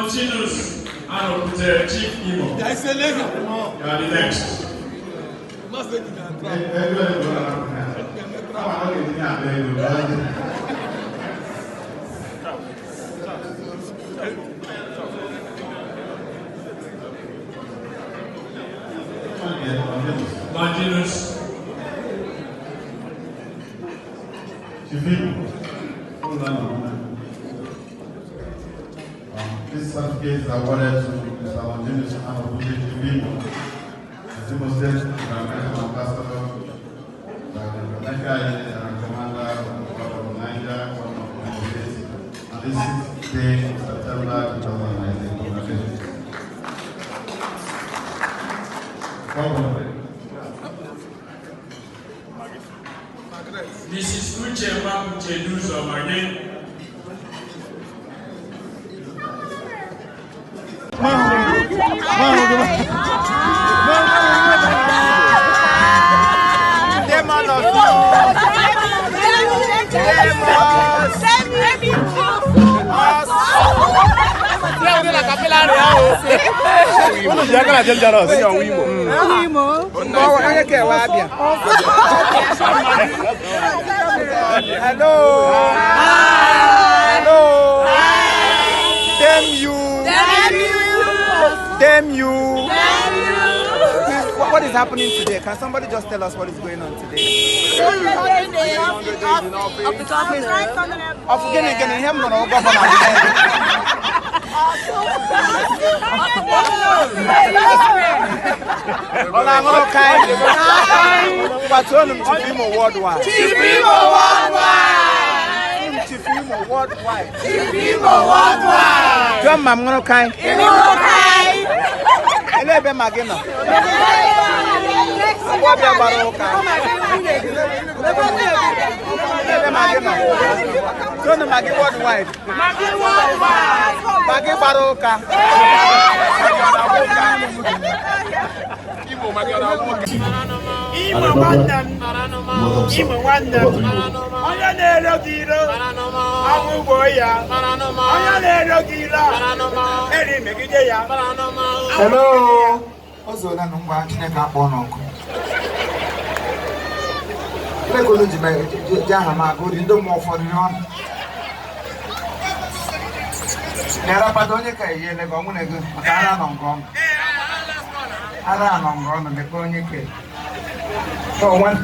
continues and Chief Imo. You are the next. Longinus. This certificate is awarded to Mr. Longinus and Chivimo. As you must say, the American ambassador, the American commander of Niger, one of the states, and this 6th day of September 2019. Congratulations. Mrs. Uche Makucheduzo Magin. Hello. Damn you. What is happening today? Can somebody just tell us what is going on today? Chivimo worldwide. John Mamno Kai. Elebe Magina. Abia Baroka. Elebe Magina. John Magi worldwide. Magi Baroka. Imo wanda. Oya nero giro. Awu boya. Oya nero giro. Eri megide ya. Hello. Ozo na ngwa Chineke akpọ n'ọkụ. Lekolo ji ma jaha ma go di ndo mo ụfọdụ n'ọnụ. Nera pado onye ka ihe le go nwune go maka ara nọ ngọ. Ara nọ ngọ nọ me ko onye ke. So one